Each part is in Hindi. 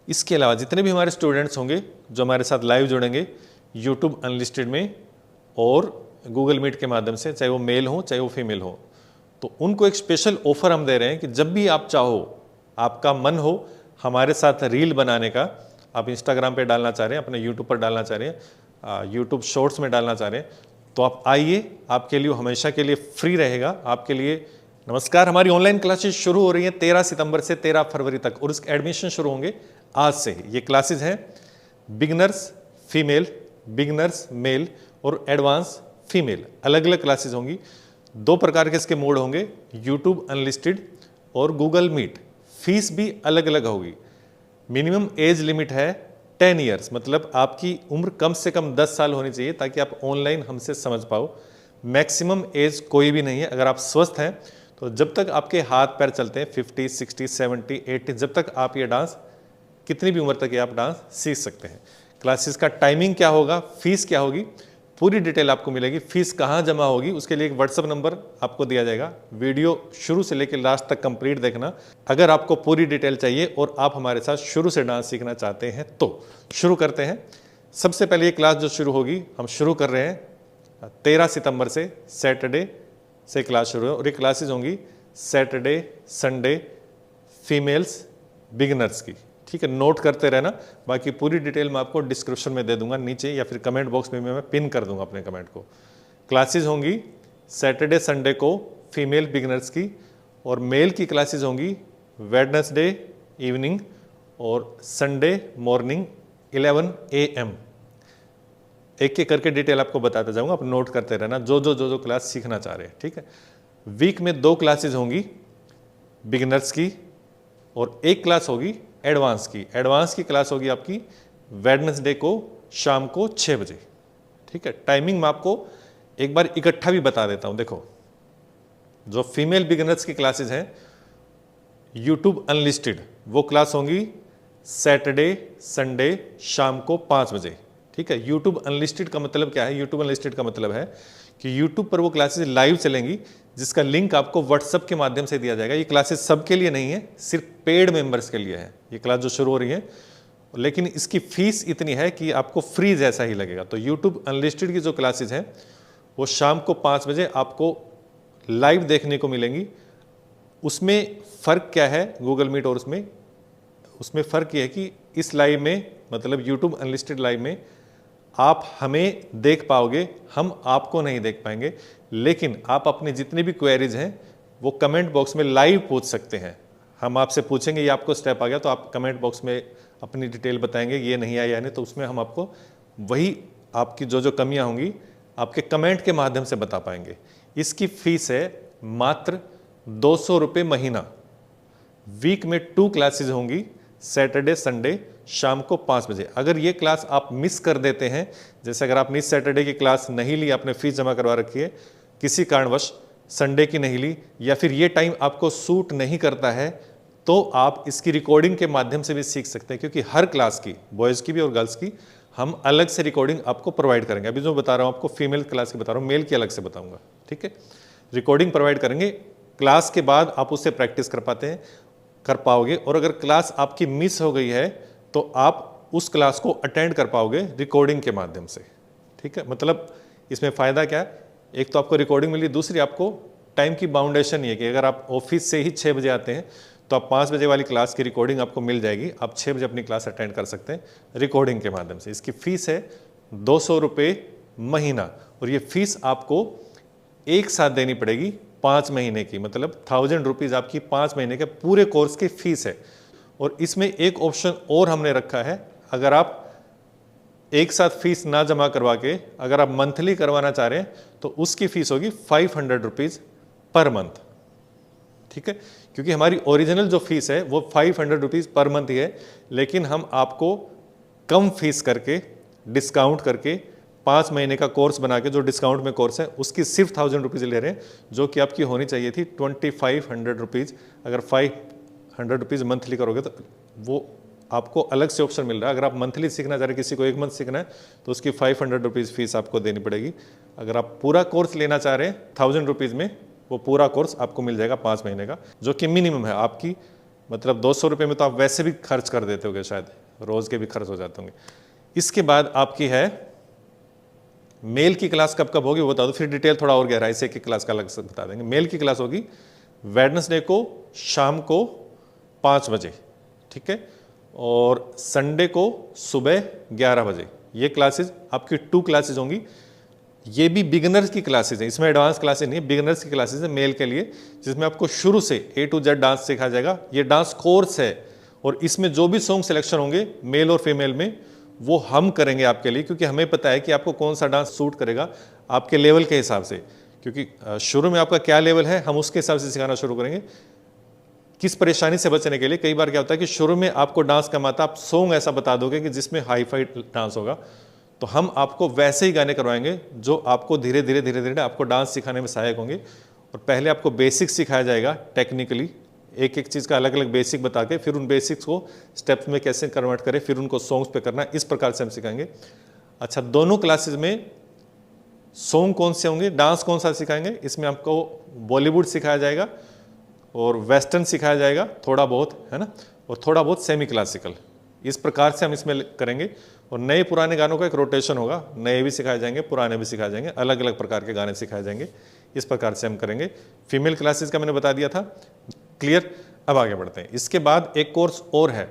इसके अलावा जितने भी हमारे स्टूडेंट्स होंगे जो हमारे साथ लाइव जुड़ेंगे यूट्यूब अनलिस्टेड में और गूगल मीट के माध्यम से, चाहे वो मेल हो चाहे वो फीमेल हो, तो उनको एक स्पेशल ऑफर हम दे रहे हैं कि जब भी आप चाहो, आपका मन हो हमारे साथ रील बनाने का, आप इंस्टाग्राम पे डालना चाह रहे हैं, अपने यूट्यूब पर डालना चाह रहे हैं, यूट्यूब शॉर्ट्स में डालना चाह रहे हैं, तो आप आइए, आपके लिए हमेशा के लिए फ्री रहेगा आपके लिए। नमस्कार, हमारी ऑनलाइन क्लासेस शुरू हो रही हैं 13 सितंबर से 13 फरवरी तक और उसके एडमिशन शुरू होंगे आज से ही। ये क्लासेस हैं बिगनर्स फीमेल, बिगनर्स मेल और एडवांस फीमेल, अलग अलग क्लासेस होंगी। 2 प्रकार के इसके मोड होंगे, यूट्यूब अनलिस्टेड और गूगल मीट। फीस भी अलग अलग होगी। मिनिमम एज लिमिट है 10 ईयर्स, मतलब आपकी उम्र कम से कम 10 साल होनी चाहिए ताकि आप ऑनलाइन हमसे समझ पाओ। मैक्सिमम एज कोई भी नहीं है। अगर आप स्वस्थ हैं तो जब तक आपके हाथ पैर चलते हैं 50, 60, 70, 80, जब तक आप ये डांस, कितनी भी उम्र तक ये आप डांस सीख सकते हैं। क्लासेस का टाइमिंग क्या होगा, फीस क्या होगी, पूरी डिटेल आपको मिलेगी। फीस कहाँ जमा होगी उसके लिए एक व्हाट्सएप नंबर आपको दिया जाएगा। वीडियो शुरू से लेकर लास्ट तक कंप्लीट देखना अगर आपको पूरी डिटेल चाहिए और आप हमारे साथ शुरू से डांस सीखना चाहते हैं। तो शुरू करते हैं। सबसे पहले ये क्लास जो शुरू होगी, हम शुरू कर रहे हैं 13 सितंबर से, सैटरडे से क्लास शुरू है और ये क्लासेज होंगी सैटरडे संडे फीमेल्स बिगिनर्स की। ठीक है, नोट करते रहना। बाकी पूरी डिटेल मैं आपको डिस्क्रिप्शन में दे दूंगा नीचे, या फिर कमेंट बॉक्स में मैं पिन कर दूंगा अपने कमेंट को। क्लासेस होंगी सैटरडे संडे को फीमेल बिगिनर्स की, और मेल की क्लासेस होंगी वेडनेसडे इवनिंग और संडे मॉर्निंग 11 AM। एक एक करके डिटेल आपको बताता जाऊंगा, आप नोट करते रहना जो क्लास सीखना चाह रहे हैं। ठीक है, वीक में 2 क्लासेस होंगी बिगिनर्स की और 1 क्लास होगी एडवांस की। एडवांस की क्लास होगी आपकी वेडनेसडे को शाम को 6 बजे। ठीक है, टाइमिंग मैं आपको एक बार इकट्ठा भी बता देता हूं। देखो, जो फीमेल बिगिनर्स की क्लासेस हैं यूट्यूब अनलिस्टेड, वो क्लास होंगी सैटरडे संडे शाम को 5 बजे। ठीक है, यूट्यूब अनलिस्टेड का मतलब क्या है? यूट्यूब अनलिस्टेड का मतलब है कि यूट्यूब पर वो क्लासेस लाइव चलेंगी जिसका लिंक आपको व्हाट्सएप के माध्यम से दिया जाएगा। ये क्लासेस सबके लिए नहीं है, सिर्फ पेड मेंबर्स के लिए है ये क्लास जो शुरू हो रही है, लेकिन इसकी फीस इतनी है कि आपको फ्री जैसा ही लगेगा। तो यूट्यूब अनलिस्टेड की जो क्लासेस हैं वो शाम को 5 बजे आपको लाइव देखने को मिलेंगी। उसमें फ़र्क क्या है गूगल मीट और उसमें फ़र्क ये है कि इस लाइव में, मतलब यूट्यूब अनलिस्टेड लाइव में, आप हमें देख पाओगे, हम आपको नहीं देख पाएंगे, लेकिन आप अपनी जितनी भी क्वेरीज हैं वो कमेंट बॉक्स में लाइव पूछ सकते हैं। हम आपसे पूछेंगे ये आपको स्टेप आ गया तो आप कमेंट बॉक्स में अपनी डिटेल बताएंगे, ये नहीं आया यानी, तो उसमें हम आपको वही आपकी जो कमियां होंगी आपके कमेंट के माध्यम से बता पाएंगे। इसकी फीस है मात्र 200 रुपये महीना। वीक में 2 क्लासेज होंगी सैटरडे संडे शाम को 5 बजे। अगर ये क्लास आप मिस कर देते हैं, जैसे अगर आपने इस सैटरडे की क्लास नहीं ली, आपने फीस जमा करवा रखी है, किसी कारणवश संडे की नहीं ली, या फिर ये टाइम आपको सूट नहीं करता है, तो आप इसकी रिकॉर्डिंग के माध्यम से भी सीख सकते हैं। क्योंकि हर क्लास की, बॉयज़ की भी और गर्ल्स की, हम अलग से रिकॉर्डिंग आपको प्रोवाइड करेंगे। अभी जो बता रहा हूँ आपको फीमेल क्लास की बता रहा हूँ, मेल की अलग से बताऊँगा। ठीक है, रिकॉर्डिंग प्रोवाइड करेंगे, क्लास के बाद आप उससे प्रैक्टिस कर पाओगे। और अगर क्लास आपकी मिस हो गई है तो आप उस क्लास को अटेंड कर पाओगे रिकॉर्डिंग के माध्यम से। ठीक है, मतलब इसमें फ़ायदा क्या है? एक तो आपको रिकॉर्डिंग मिली, दूसरी आपको टाइम की बाउंडेशन ये है कि अगर आप ऑफिस से ही 6 बजे आते हैं तो आप 5 बजे वाली क्लास की रिकॉर्डिंग आपको मिल जाएगी, आप 6 बजे अपनी क्लास अटेंड कर सकते हैं रिकॉर्डिंग के माध्यम से। इसकी फ़ीस है 200 रुपये महीना, और ये फीस आपको एक साथ देनी पड़ेगी 5 महीने की, मतलब 1000 रुपीज़ आपकी 5 महीने के पूरे कोर्स की फ़ीस है। और इसमें एक ऑप्शन और हमने रखा है, अगर आप एक साथ फीस ना जमा करवा के अगर आप मंथली करवाना चाह रहे हैं तो उसकी फीस होगी 500 रुपीज़ पर मंथ। ठीक है, क्योंकि हमारी ओरिजिनल जो फीस है वो 500 रुपीज़ पर मंथ ही है, लेकिन हम आपको कम फीस करके, डिस्काउंट करके 5 महीने का कोर्स बना के, जो डिस्काउंट में कोर्स है उसकी सिर्फ 1000 रुपीज़ ले रहे हैं, जो कि आपकी होनी चाहिए थी 2500 रुपीज़। अगर 500 रुपीज़ मंथली करोगे तो वो आपको अलग से ऑप्शन मिल रहा है। अगर आप मंथली सीखना चाह रहे हैं, किसी को 1 मंथ सीखना है, तो उसकी 500 रुपीज़ फीस आपको देनी पड़ेगी। अगर आप पूरा कोर्स लेना चाह रहे हैं 1000 रुपीज़ में, वो पूरा कोर्स आपको मिल जाएगा 5 महीने का, जो कि मिनिमम है। आपकी मतलब 200 रुपये में तो आप वैसे भी खर्च कर देते होगे, शायद रोज़ के भी खर्च हो जाते होंगे। इसके बाद आपकी है मेल की क्लास कब कब होगी वो बता दो, फिर डिटेल थोड़ा और गहराई से एक क्लास का अलग से बता देंगे। मेल की क्लास होगी वेडनेसडे को शाम को 5 बजे, ठीक है, और संडे को सुबह 11 बजे। ये क्लासेस आपकी 2 क्लासेस होंगी। ये भी बिगिनर्स की क्लासेस हैं, इसमें एडवांस क्लासेस नहीं है, बिगिनर्स की क्लासेस है मेल के लिए, जिसमें आपको शुरू से A to Z डांस सिखाया जाएगा। ये डांस कोर्स है और इसमें जो भी सॉन्ग सिलेक्शन होंगे मेल और फीमेल में वो हम करेंगे आपके लिए, क्योंकि हमें पता है कि आपको कौन सा डांस सूट करेगा आपके लेवल के हिसाब से, क्योंकि शुरू में आपका क्या लेवल है हम उसके हिसाब से सिखाना शुरू करेंगे। किस परेशानी से बचने के लिए, कई बार क्या होता है कि शुरू में आपको डांस कम आता, आप सॉन्ग ऐसा बता दोगे कि जिसमें हाई फाई डांस होगा, तो हम आपको वैसे ही गाने करवाएंगे जो आपको धीरे धीरे आपको डांस सिखाने में सहायक होंगे। और पहले आपको बेसिक्स सिखाया जाएगा टेक्निकली, एक एक चीज़ का अलग अलग बेसिक बता के फिर उन बेसिक्स को स्टेप्स में कैसे कन्वर्ट करें, फिर उनको सॉन्ग्स पे करना, इस प्रकार से हम सिखाएंगे। अच्छा, दोनों क्लासेस में सॉन्ग कौन से होंगे, डांस कौन सा सिखाएंगे, इसमें आपको बॉलीवुड सिखाया जाएगा और वेस्टर्न सिखाया जाएगा थोड़ा बहुत, है ना, और थोड़ा बहुत सेमी क्लासिकल। इस प्रकार से हम इसमें करेंगे। और नए पुराने गानों का एक रोटेशन होगा, नए भी सिखाए जाएंगे, पुराने भी सिखाए जाएंगे, अलग अलग प्रकार के गाने सिखाए जाएंगे। इस प्रकार से हम करेंगे। फीमेल क्लासेस का मैंने बता दिया था, क्लियर। अब आगे बढ़ते हैं। इसके बाद एक कोर्स और है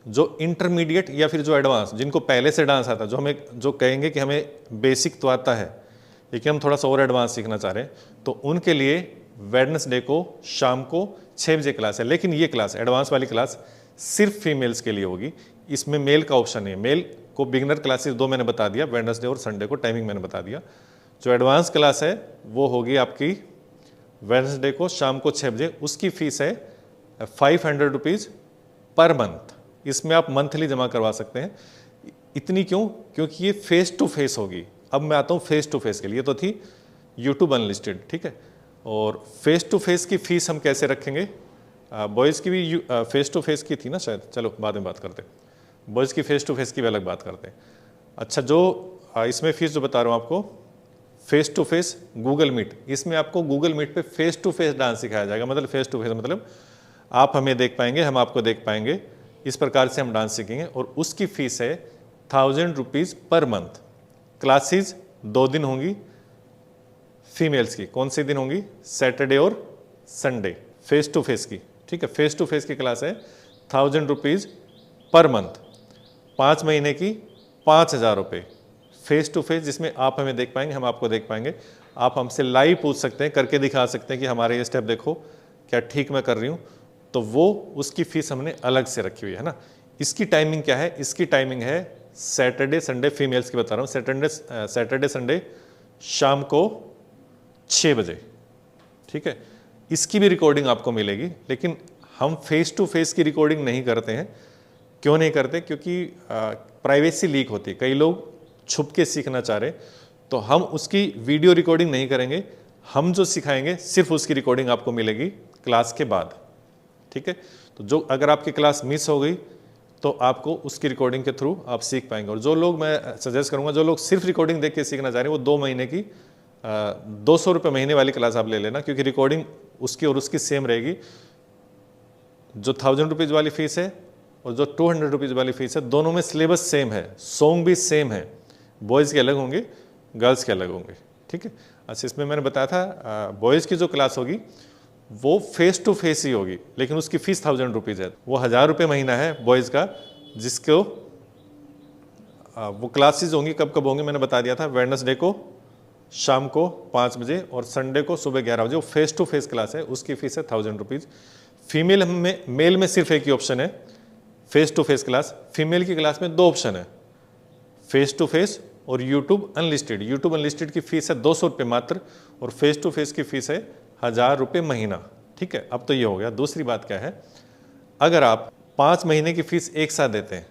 जो इंटरमीडिएट या फिर जो एडवांस, जिनको पहले से डांस आता, जो कहेंगे कि हमें बेसिक तो आता है लेकिन हम थोड़ा सा और एडवांस सीखना चाह रहे हैं, तो उनके लिए वेडनेसडे को शाम को 6 बजे क्लास है। लेकिन ये क्लास, एडवांस वाली क्लास, सिर्फ फीमेल्स के लिए होगी, इसमें मेल का ऑप्शन नहीं है। मेल को बिगनर क्लासेस 2 मैंने बता दिया, वेडनेसडे और संडे को टाइमिंग मैंने बता दिया। जो एडवांस क्लास है वो होगी आपकी वेडनेसडे को शाम को 6 बजे। उसकी फीस है 500 रुपीज़ पर मंथ। इसमें आप मंथली जमा करवा सकते हैं। इतनी क्यों? क्योंकि ये फेस टू फेस होगी। अब मैं आता हूँ फेस टू फेस के लिए। तो थी यूट्यूब अनलिस्टेड, ठीक है, और फेस टू फेस की फ़ीस हम कैसे रखेंगे। बॉयज़ की भी फेस टू फेस की थी ना शायद, चलो बाद में बात करते हैं। बॉयज़ की फेस टू फेस की भी अलग बात करते हैं। अच्छा, जो इसमें फ़ीस जो बता रहा हूँ आपको, face to face Google Meet, इसमें आपको गूगल मीट पे फेस टू फेस डांस सिखाया जाएगा। मतलब फेस टू फेस मतलब आप हमें देख पाएंगे, हम आपको देख पाएंगे, इस प्रकार से हम डांस सीखेंगे। और उसकी फ़ीस है 1000 रुपीज़ पर मंथ। क्लासेस 2 दिन होंगी फीमेल्स की। कौन से दिन होंगी? सैटरडे और संडे, फेस टू फेस की, ठीक है। फेस टू फेस की क्लास है 1000 रुपीज़ पर मंथ, 5 महीने की 5000 रुपये फेस टू फेस, जिसमें आप हमें देख पाएंगे, हम आपको देख पाएंगे। आप हमसे लाइव पूछ सकते हैं, करके दिखा सकते हैं कि हमारे ये स्टेप देखो क्या ठीक मैं कर रही हूँ, तो वो उसकी फ़ीस हमने अलग से रखी हुई है ना। इसकी टाइमिंग क्या है? इसकी टाइमिंग है सैटरडे संडे, फीमेल्स की बता रहा हूँ, सैटरडे संडे शाम को 6 बजे, ठीक है। इसकी भी रिकॉर्डिंग आपको मिलेगी, लेकिन हम फेस टू फेस की रिकॉर्डिंग नहीं करते हैं। क्यों नहीं करते? क्योंकि प्राइवेसी लीक होती है, कई लोग छुप के सीखना चाह रहे, तो हम उसकी वीडियो रिकॉर्डिंग नहीं करेंगे। हम जो सिखाएंगे सिर्फ उसकी रिकॉर्डिंग आपको मिलेगी क्लास के बाद, ठीक है। तो जो अगर आपकी क्लास मिस हो गई तो आपको उसकी रिकॉर्डिंग के थ्रू आप सीख पाएंगे। और जो लोग, मैं सजेस्ट करूंगा, जो लोग सिर्फ रिकॉर्डिंग देख के सीखना चाह रहे हैं, वो 2 महीने की 200 रुपये महीने वाली क्लास आप ले लेना, क्योंकि रिकॉर्डिंग उसकी और उसकी सेम रहेगी। जो 1000 रुपीज़ वाली फ़ीस है और जो 200 रुपीज़ वाली फ़ीस है, दोनों में सिलेबस सेम है, सॉन्ग भी सेम है। बॉयज़ के अलग होंगे, गर्ल्स के अलग होंगे, ठीक है। अच्छा, इसमें मैंने बताया था बॉयज़ की जो क्लास होगी वो फेस टू फेस ही होगी, लेकिन उसकी फ़ीस 1000 रुपीज़ है। वो 1000 रुपये महीना है बॉयज़ का, जिसको वो क्लासेज होंगी कब कब होंगी मैंने बता दिया था। वेडनेसडे को शाम को 5 बजे और संडे को सुबह 11 बजे। वो फेस टू फेस क्लास है, उसकी फ़ीस है 1000 रुपीज़। फीमेल में, मेल में सिर्फ एक ही ऑप्शन है, face to face class. Female की क्लास में 2 ऑप्शन है, फेस टू फेस और यूट्यूब अनलिस्टेड। यूट्यूब अनलिस्टेड की फ़ीस है 200 रुपये मात्र, और फेस टू फेस की फ़ीस है 1000 रुपये महीना, ठीक है। अब तो ये हो गया। दूसरी बात क्या है, अगर आप 5 महीने की फ़ीस एक साथ देते हैं,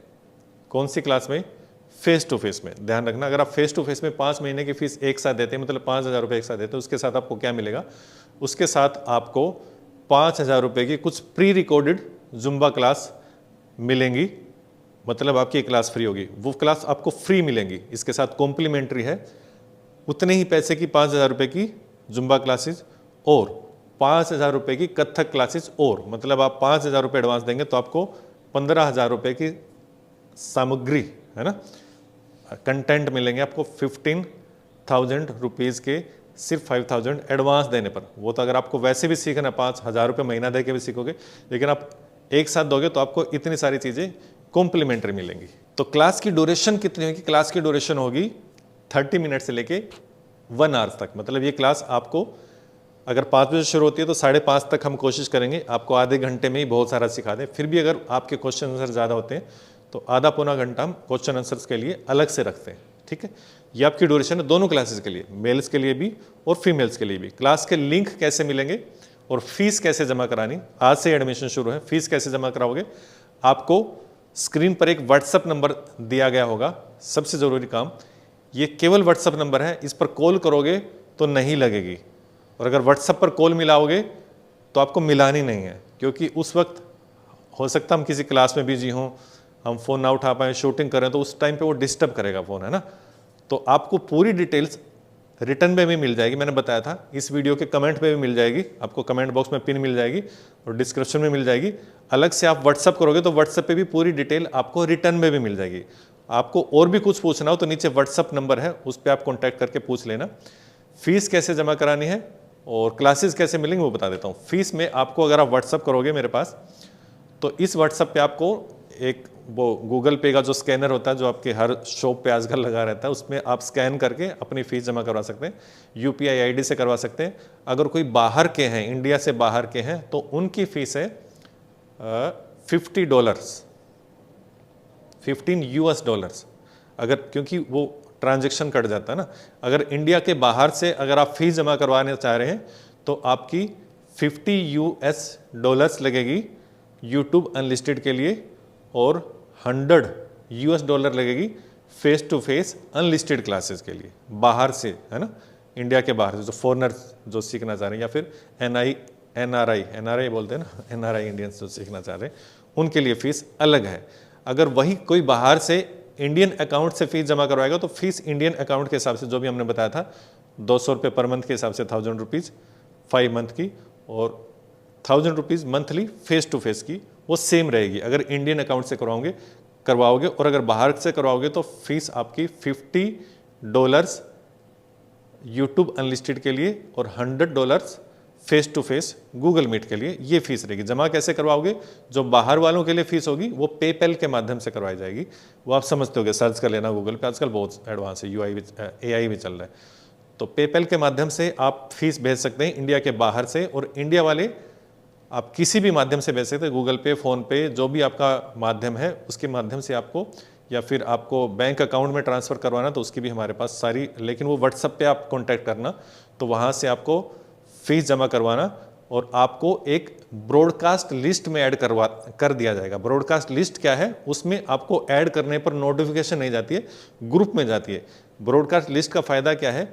कौन सी क्लास में? फेस टू फेस में। ध्यान रखना, अगर आप फेस टू फेस में 5 महीने की फ़ीस एक साथ देते हैं, मतलब 5000 रुपये एक साथ देते हैं, उसके साथ आपको क्या मिलेगा? उसके साथ आपको 5000 रुपये की कुछ प्री रिकॉर्डेड जुम्बा क्लास मिलेंगी, मतलब आपकी क्लास फ्री होगी। वो क्लास आपको फ्री मिलेंगी, इसके साथ कॉम्प्लीमेंट्री है। उतने ही पैसे की 5000 रुपये की जुम्बा क्लासेस और 5,000 रुपये की कथक क्लासेस, और मतलब आप 5,000 रुपये एडवांस देंगे तो आपको 15,000 रुपये की सामग्री, है ना, कंटेंट मिलेंगे आपको 15,000 रुपीज़ के सिर्फ 5,000 एडवांस देने पर। वो तो अगर आपको वैसे भी सीखना 5,000 रुपये महीना दे के भी सीखोगे, लेकिन आप एक साथ दोगे तो आपको इतनी सारी चीज़ें कॉम्प्लीमेंट्री मिलेंगी। तो क्लास की ड्यूरेशन कितनी होगी? क्लास की ड्यूरेशन होगी 30 मिनट से लेके 1 आवर्स तक। मतलब ये क्लास आपको अगर 5 बजे शुरू होती है तो 5:30 तक हम कोशिश करेंगे आपको आधे घंटे में ही बहुत सारा सिखा दें। फिर भी अगर आपके क्वेश्चन आंसर ज़्यादा होते हैं तो आधा पौना घंटा हम क्वेश्चन आंसर्स के लिए अलग से रखते हैं। ठीक है, ये आपकी ड्यूरेशन है दोनों क्लासेस के लिए, मेल्स के लिए भी और फीमेल्स के लिए भी। क्लास के लिंक कैसे मिलेंगे और फीस कैसे जमा करानी, आज से एडमिशन शुरू है। फीस कैसे जमा कराओगे? आपको स्क्रीन पर एक व्हाट्सअप नंबर दिया गया होगा। सबसे ज़रूरी काम, ये केवल व्हाट्सअप नंबर है, इस पर कॉल करोगे तो नहीं लगेगी, और अगर व्हाट्सअप पर कॉल मिलाओगे तो आपको मिलानी नहीं है, क्योंकि उस वक्त हो सकता है हम किसी क्लास में बिजी हों, हम फ़ोन ना उठा पाएँ, शूटिंग करें, तो उस टाइम पे वो डिस्टर्ब करेगा फ़ोन, है ना। तो आपको पूरी डिटेल्स रिटर्न में भी मिल जाएगी, मैंने बताया था, इस वीडियो के कमेंट में भी मिल जाएगी, आपको कमेंट बॉक्स में पिन मिल जाएगी और डिस्क्रिप्शन में मिल जाएगी। अलग से आप व्हाट्सअप करोगे तो व्हाट्सअप पे भी पूरी डिटेल आपको रिटर्न में भी मिल जाएगी। आपको और भी कुछ पूछना हो तो नीचे व्हाट्सअप नंबर है, उस पर आप कॉन्टैक्ट करके पूछ लेना। फीस कैसे जमा करानी है और क्लासेस कैसे मिलेंगे वो बता देता हूँ। फीस में आपको, अगर आप व्हाट्सअप करोगे मेरे पास, तो इस व्हाट्सअप पे आपको एक वो गूगल पे का जो स्कैनर होता है, जो आपके हर शॉप पे आजकल लगा रहता है, उसमें आप स्कैन करके अपनी फ़ीस जमा करवा सकते हैं। यूपीआई आईडी से करवा सकते हैं। अगर कोई बाहर के हैं, इंडिया से बाहर के हैं, तो उनकी फ़ीस है $50, $15 अगर, क्योंकि वो ट्रांजैक्शन कट जाता है ना। अगर इंडिया के बाहर से अगर आप फीस जमा करवाने चाह रहे हैं तो आपकी $50 लगेगी यूट्यूब अनलिस्टेड के लिए, और $100 लगेगी face to face unlisted classes के लिए, बाहर से, है ना, इंडिया के बाहर से जो फॉरनर्स जो सीखना चाह रहे हैं, या फिर एनआरआई बोलते हैं ना, एनआरआई इंडियंस जो सीखना चाह रहे हैं, उनके लिए फ़ीस अलग है। अगर वही कोई बाहर से इंडियन अकाउंट से फीस जमा करवाएगा तो फीस इंडियन अकाउंट के हिसाब से, जो भी हमने बताया था, ₹200 पर मंथ के हिसाब से 1,000 रुपीज़ 5 मंथ की, और 1,000 rupees monthly face to face की, वो सेम रहेगी अगर इंडियन अकाउंट से करवाओगे। और अगर बाहर से करवाओगे तो फीस आपकी $50 यूट्यूब अनलिस्टेड के लिए और $100 face to face Google Meet के लिए, ये फीस रहेगी। जमा कैसे करवाओगे? जो बाहर वालों के लिए फीस होगी वो पेपैल के माध्यम से करवाई जाएगी। वो आप समझते होगे, सर्च कर लेना गूगल पे, आजकल बहुत एडवांस है, AI भी चल रहा है। तो पेपैल के माध्यम से आप फीस भेज सकते हैं इंडिया के बाहर से, और इंडिया वाले आप किसी भी माध्यम से भेज सकते हैं, गूगल पे, फ़ोन पे, जो भी आपका माध्यम है उसके माध्यम से आपको, या फिर आपको बैंक अकाउंट में ट्रांसफ़र करवाना तो उसकी भी हमारे पास सारी, लेकिन वो व्हाट्सअप पे आप कॉन्टैक्ट करना, तो वहाँ से आपको फीस जमा करवाना, और आपको एक ब्रॉडकास्ट लिस्ट में ऐड कर दिया जाएगा। ब्रॉडकास्ट लिस्ट क्या है? उसमें आपको ऐड करने पर नोटिफिकेशन नहीं जाती है, ग्रुप में जाती है। ब्रॉडकास्ट लिस्ट का फ़ायदा क्या है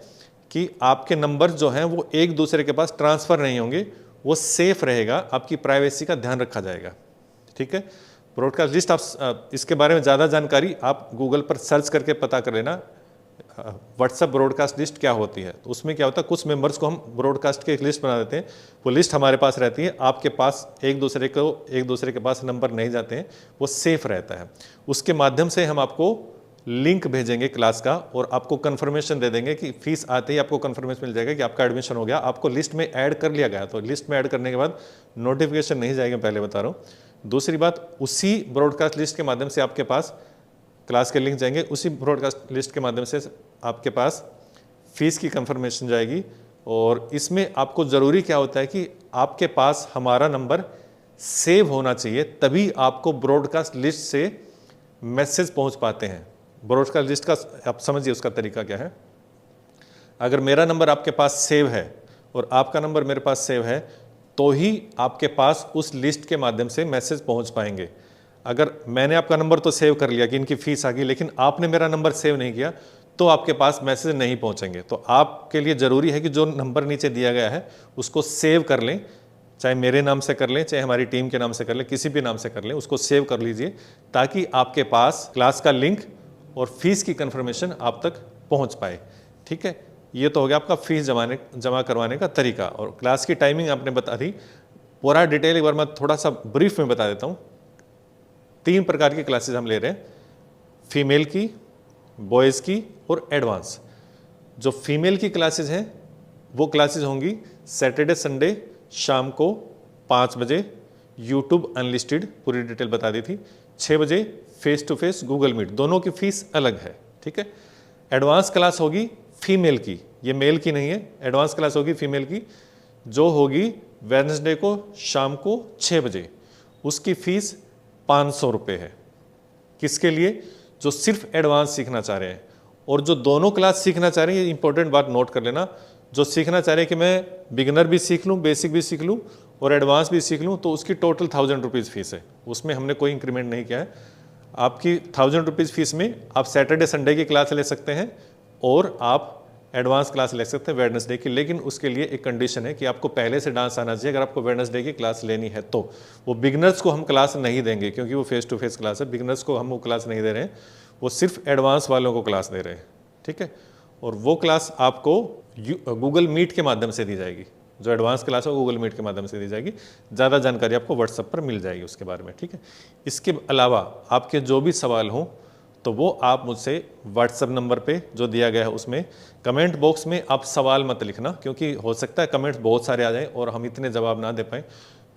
कि आपके नंबर जो हैं वो एक दूसरे के पास ट्रांसफ़र नहीं होंगे, वो सेफ रहेगा, आपकी प्राइवेसी का ध्यान रखा जाएगा। ठीक है, ब्रॉडकास्ट लिस्ट, आप इसके बारे में ज़्यादा जानकारी आप गूगल पर सर्च करके पता कर लेना, व्हाट्सएप ब्रॉडकास्ट लिस्ट क्या होती है। तो उसमें क्या होता है, कुछ मेंबर्स को हम ब्रॉडकास्ट की एक लिस्ट बना देते हैं, वो लिस्ट हमारे पास रहती है, आपके पास एक दूसरे के पास नंबर नहीं जाते हैं, वो सेफ रहता है। उसके माध्यम से हम आपको लिंक भेजेंगे क्लास का, और आपको कंफर्मेशन दे देंगे कि फीस आते ही आपको कंफर्मेशन मिल जाएगा कि आपका एडमिशन हो गया, आपको लिस्ट में ऐड कर लिया गया। तो लिस्ट में ऐड करने के बाद नोटिफिकेशन नहीं जाएगा, पहले बता रहा हूँ। दूसरी बात, उसी ब्रॉडकास्ट लिस्ट के माध्यम से आपके पास क्लास के लिंक जाएंगे, उसी ब्रॉडकास्ट लिस्ट के माध्यम से आपके पास फीस की कंफर्मेशन जाएगी। और इसमें आपको ज़रूरी क्या होता है कि आपके पास हमारा नंबर सेव होना चाहिए, तभी आपको ब्रॉडकास्ट लिस्ट से मैसेज पहुंच पाते हैं। ब्रॉडकास्ट लिस्ट का आप समझिए उसका तरीका क्या है। अगर मेरा नंबर आपके पास सेव है और आपका नंबर मेरे पास सेव है, तो ही आपके पास उस लिस्ट के माध्यम से मैसेज पहुंच पाएंगे। अगर मैंने आपका नंबर तो सेव कर लिया कि इनकी फ़ीस आ गई, लेकिन आपने मेरा नंबर सेव नहीं किया, तो आपके पास मैसेज नहीं पहुंचेंगे। तो आपके लिए ज़रूरी है कि जो नंबर नीचे दिया गया है उसको सेव कर लें, चाहे मेरे नाम से कर लें, चाहे हमारी टीम के नाम से कर लें, किसी भी नाम से कर लें, उसको सेव कर लीजिए, ताकि आपके पास क्लास का लिंक और फीस की कंफर्मेशन आप तक पहुंच पाए। ठीक है, ये तो हो गया आपका फीस जमा करवाने का तरीका। और क्लास की टाइमिंग आपने बता दी, पूरा डिटेल एक बार मैं थोड़ा सा ब्रीफ में बता देता हूँ। 3 प्रकार की क्लासेस हम ले रहे हैं, फीमेल की, बॉयज़ की और एडवांस। जो फीमेल की क्लासेस हैं वो क्लासेस होंगी सैटरडे संडे शाम को 5 बजे, यूट्यूब अनलिस्टेड, पूरी डिटेल बता दी थी। 6 बजे face to face Google Meet, दोनों की फीस अलग है, ठीक है। एडवांस क्लास होगी फीमेल की, ये मेल की नहीं है, एडवांस क्लास होगी फीमेल की, जो होगी वेडनेसडे को शाम को 6 बजे। उसकी फीस 500 रुपये है। किसके लिए? जो सिर्फ एडवांस सीखना चाह रहे हैं। और जो दोनों क्लास सीखना चाह रहे हैं, ये इंपॉर्टेंट बात नोट कर लेना, जो सीखना चाह रहे हैं कि मैं बिगिनर भी सीख लूँ, बेसिक भी सीख लूँ और एडवांस भी सीख लूँ, तो उसकी टोटल 1000 रुपीज़ फीस है। उसमें हमने कोई इंक्रीमेंट नहीं किया है। आपकी 1000 रुपीज़ फीस में आप सैटरडे संडे की क्लास ले सकते हैं और आप एडवांस क्लास ले सकते हैं वेडनेसडे की। लेकिन उसके लिए एक कंडीशन है कि आपको पहले से डांस आना चाहिए। अगर आपको वेडनेसडे की क्लास लेनी है तो वो बिगिनर्स को हम क्लास नहीं देंगे, क्योंकि वो फेस टू फेस क्लास है। बिगिनर्स को हम वो क्लास नहीं दे रहे हैं, वो सिर्फ एडवांस वालों को क्लास दे रहे हैं, ठीक है। और वो क्लास आपको गूगल मीट के माध्यम से दी जाएगी। जो एडवांस क्लास है वो गूगल मीट के माध्यम से दी जाएगी। ज़्यादा जानकारी आपको व्हाट्सएप पर मिल जाएगी उसके बारे में, ठीक है। इसके अलावा आपके जो भी सवाल हों तो वो आप मुझसे व्हाट्सएप नंबर पे जो दिया गया है उसमें कमेंट बॉक्स में आप सवाल मत लिखना, क्योंकि हो सकता है कमेंट्स बहुत सारे आ जाएं और हम इतने जवाब ना दे पाएँ।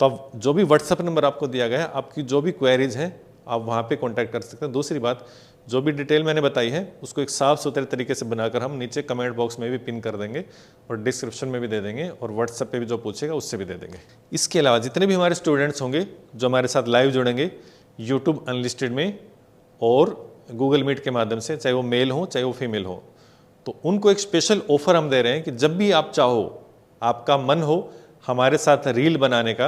तो अब जो भी व्हाट्सएप नंबर आपको दिया गया है, आपकी जो भी क्वेरीज हैं आप वहाँ पे कांटेक्ट कर सकते हैं। दूसरी बात, जो भी डिटेल मैंने बताई है उसको एक साफ सुथरे तरीके से बनाकर हम नीचे कमेंट बॉक्स में भी पिन कर देंगे और डिस्क्रिप्शन में भी दे देंगे और व्हाट्सएप पे भी जो पूछेगा उससे भी दे देंगे। इसके अलावा जितने भी हमारे स्टूडेंट्स होंगे जो हमारे साथ लाइव जुड़ेंगे यूट्यूब अनलिस्टेड में और गूगल मीट के माध्यम से, चाहे वो मेल हो चाहे वो फीमेल हो, तो उनको एक स्पेशल ऑफर हम दे रहे हैं कि जब भी आप चाहो, आपका मन हो हमारे साथ रील बनाने का,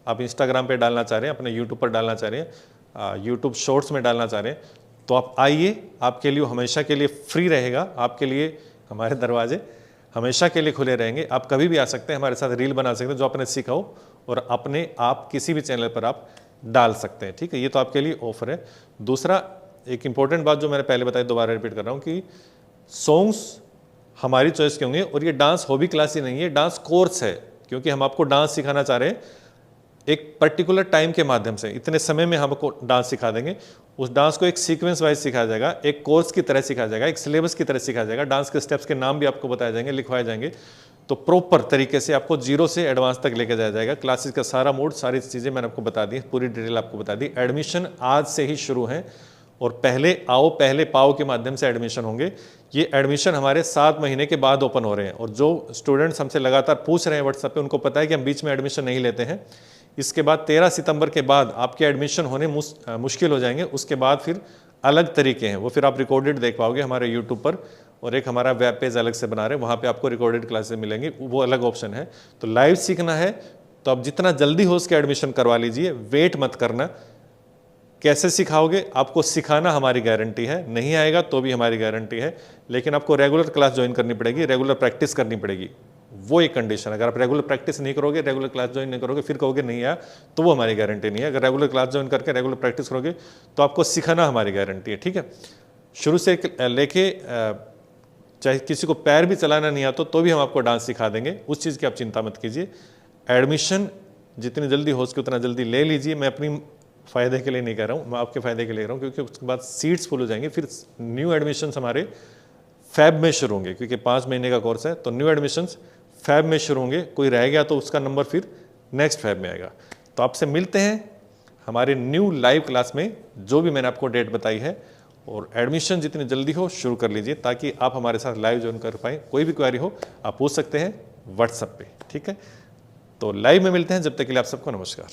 आप इंस्टाग्राम पे डालना चाह रहे हैं, अपने यूट्यूब पर डालना चाह रहे हैं, यूट्यूब शॉर्ट्स में डालना चाह रहे हैं, तो आप आइए, आपके लिए हमेशा के लिए फ्री रहेगा। आपके लिए हमारे दरवाजे हमेशा के लिए खुले रहेंगे। आप कभी भी आ सकते हैं, हमारे साथ रील बना सकते हैं जो आपने सीखा हो और अपने आप किसी भी चैनल पर आप डाल सकते हैं, ठीक है। ये तो आपके लिए ऑफर है। दूसरा एक इंपॉर्टेंट बात जो मैंने पहले बताई, दोबारा रिपीट कर रहा हूँ कि सॉन्ग्स हमारी चॉइस के होंगे और ये डांस हॉबी क्लास ही नहीं है, डांस कोर्स है, क्योंकि हम आपको डांस सिखाना चाह रहे हैं एक पर्टिकुलर टाइम के माध्यम से। इतने समय में हम आपको डांस सिखा देंगे। उस डांस को एक सीक्वेंस वाइज सिखाया जाएगा, एक कोर्स की तरह सिखाया जाएगा, एक सिलेबस की तरह सिखाया जाएगा। डांस के स्टेप्स के नाम भी आपको बताए जाएंगे, लिखवाए जाएंगे। तो प्रॉपर तरीके से आपको 0 से एडवांस तक लेके जाया जाएगा। क्लासेस का सारा मोड, सारी चीज़ें मैंने आपको बता दी, पूरी डिटेल आपको बता दी। एडमिशन आज से ही शुरू है और पहले आओ पहले पाओ के माध्यम से एडमिशन होंगे। ये एडमिशन हमारे 7 महीने के बाद ओपन हो रहे हैं और जो स्टूडेंट्स हमसे लगातार पूछ रहे हैं व्हाट्सएप पे, उनको पता है कि हम बीच में एडमिशन नहीं लेते हैं। इसके बाद 13 सितंबर के बाद आपके एडमिशन होने मुश्किल हो जाएंगे। उसके बाद फिर अलग तरीके हैं, वो फिर आप रिकॉर्डेड देख पाओगे हमारे यूट्यूब पर, और एक हमारा वेब पेज अलग से बना रहे हैं, वहाँ पे आपको रिकॉर्डेड क्लासेस मिलेंगी, वो अलग ऑप्शन है। तो लाइव सीखना है तो आप जितना जल्दी हो उसके एडमिशन करवा लीजिए, वेट मत करना। कैसे सिखाओगे? आपको सिखाना हमारी गारंटी है, नहीं आएगा तो भी हमारी गारंटी है, लेकिन आपको रेगुलर क्लास ज्वाइन करनी पड़ेगी, रेगुलर प्रैक्टिस करनी पड़ेगी, वो एक कंडीशन। अगर आप रेगुलर प्रैक्टिस नहीं करोगे, रेगुलर क्लास ज्वाइन नहीं करोगे, फिर कहोगे नहीं आया, तो वो हमारी गारंटी नहीं है। अगर रेगुलर क्लास ज्वाइन करके रेगुलर प्रैक्टिस करोगे तो आपको सिखाना हमारी गारंटी है, ठीक है। शुरू से लेके चाहे किसी को पैर भी चलाना नहीं आता तो भी हम आपको डांस सिखा देंगे, उस चीज़ की आप चिंता मत कीजिए। एडमिशन जितनी जल्दी हो सके उतना जल्दी ले लीजिए। मैं अपनी फ़ायदे के लिए नहीं कह रहा हूँ, मैं आपके फ़ायदे के लिए कह रहा हूँ, क्योंकि उसके बाद सीट्स फुल हो जाएंगी। फिर न्यू एडमिशन्स हमारे फ़ैब में शुरू होंगे, क्योंकि 5 महीने का कोर्स है, तो न्यू एडमिशन्स फ़ैब में शुरू होंगे। कोई रह गया तो उसका नंबर फिर नेक्स्ट फ़ैब में आएगा। तो आपसे मिलते हैं हमारे न्यू लाइव क्लास में, जो भी मैंने आपको डेट बताई है। और एडमिशन जितनी जल्दी हो शुरू कर लीजिए, ताकि आप हमारे साथ लाइव ज्वाइन कर पाएँ। कोई भी क्वेरी हो आप पूछ सकते हैं व्हाट्सएप पे, ठीक है। तो लाइव में मिलते हैं, जब तक के लिए आप सबको नमस्कार।